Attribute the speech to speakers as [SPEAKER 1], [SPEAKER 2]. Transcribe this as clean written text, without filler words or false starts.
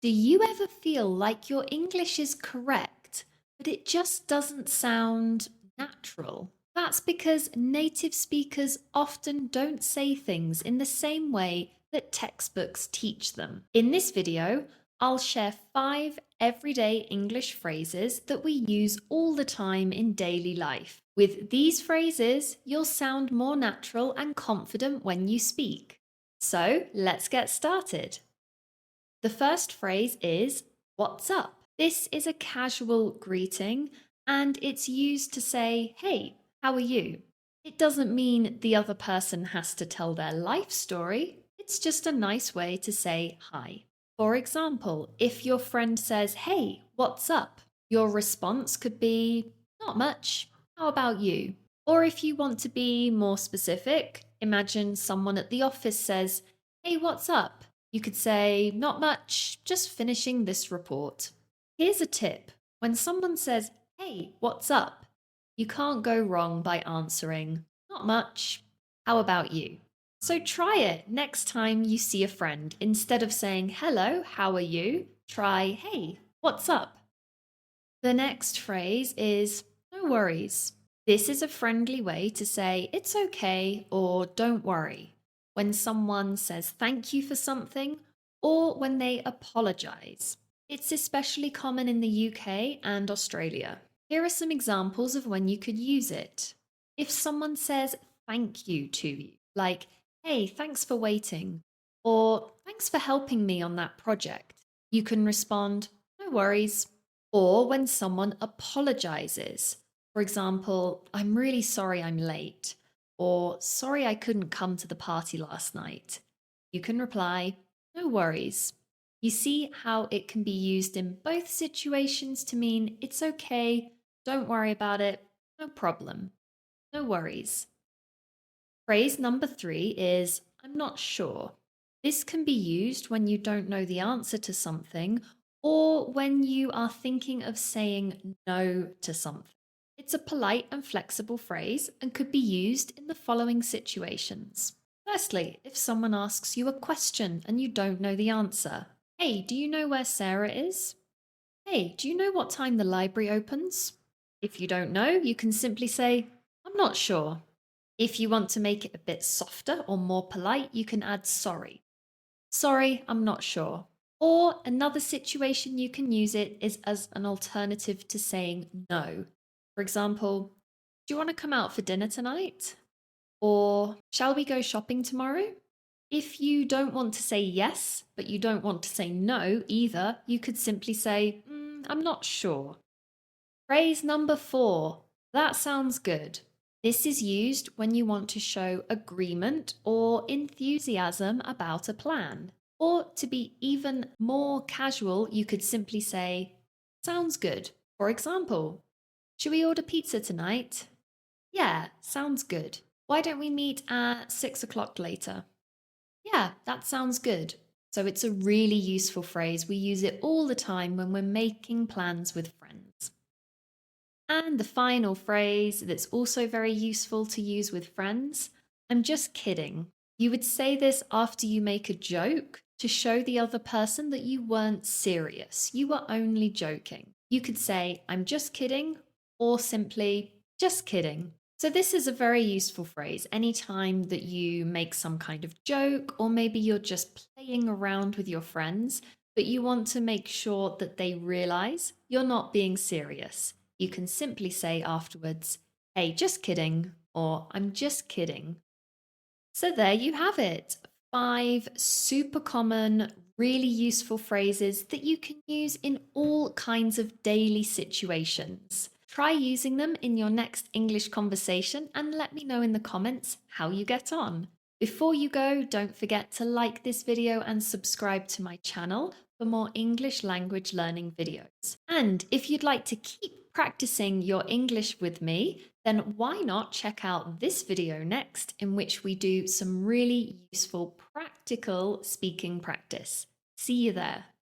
[SPEAKER 1] Do you ever feel like your English is correct, but it just doesn't sound natural? That's because native speakers often don't say things in the same way that textbooks teach them. In this video, I'll share 5 everyday English phrases that we use all the time in daily life. With these phrases, you'll sound more natural and confident when you speak. So let's get started. The first phrase is, "What's up?" This is a casual greeting and it's used to say, "Hey, how are you?" It doesn't mean the other person has to tell their life story. It's just a nice way to say hi. For example, if your friend says, "Hey, what's up?" your response could be, "Not much. How about you?" Or if you want to be more specific, imagine someone at the office says, "Hey, what's up?" You could say, "Not much, just finishing this report." Here's a tip. When someone says, "Hey, what's up?" you can't go wrong by answering, "Not much. How about you?" So try it next time you see a friend. Instead of saying, "Hello, how are you?" try, "Hey, what's up?" The next phrase is, "No worries." This is a friendly way to say, "It's okay," or "Don't worry," when someone says thank you for something or when they apologize. It's especially common in the UK and Australia. Here are some examples of when you could use it. If someone says thank you to you, like, "Hey, thanks for waiting," or "Thanks for helping me on that project," you can respond, "No worries." Or when someone apologizes. For example, "I'm really sorry I'm late," or "Sorry I couldn't come to the party last night." You can reply, "No worries." You see how it can be used in both situations to mean it's okay, don't worry about it, no problem, no worries. Phrase number 3 is, "I'm not sure." This can be used when you don't know the answer to something or when you are thinking of saying no to something. It's a polite and flexible phrase and could be used in the following situations. Firstly, if someone asks you a question and you don't know the answer. "Hey, do you know where Sarah is?" "Hey, do you know what time the library opens?" If you don't know, you can simply say, "I'm not sure." If you want to make it a bit softer or more polite, you can add "sorry." "Sorry, I'm not sure." Or another situation you can use it is as an alternative to saying no. For example, "Do you want to come out for dinner tonight?" Or "Shall we go shopping tomorrow?" If you don't want to say yes, but you don't want to say no either, you could simply say, "I'm not sure." Phrase number 4, "That sounds good." This is used when you want to show agreement or enthusiasm about a plan. Or to be even more casual, you could simply say, "Sounds good." For example, "Should we order pizza tonight?" "Yeah, sounds good." "Why don't we meet at 6 o'clock later?" "Yeah, that sounds good." So it's a really useful phrase. We use it all the time when we're making plans with friends. And the final phrase that's also very useful to use with friends, "I'm just kidding." You would say this after you make a joke to show the other person that you weren't serious. You were only joking. You could say, "I'm just kidding," or simply, "Just kidding." So, this is a very useful phrase anytime that you make some kind of joke, or maybe you're just playing around with your friends, but you want to make sure that they realize you're not being serious. You can simply say afterwards, "Hey, just kidding," or "I'm just kidding." So there you have it. 5 super common, really useful phrases that you can use in all kinds of daily situations. Try using them in your next English conversation and let me know in the comments how you get on. Before you go, don't forget to like this video and subscribe to my channel for more English language learning videos. And if you'd like to keep practicing your English with me, then why not check out this video next, in which we do some really useful practical speaking practice. See you there.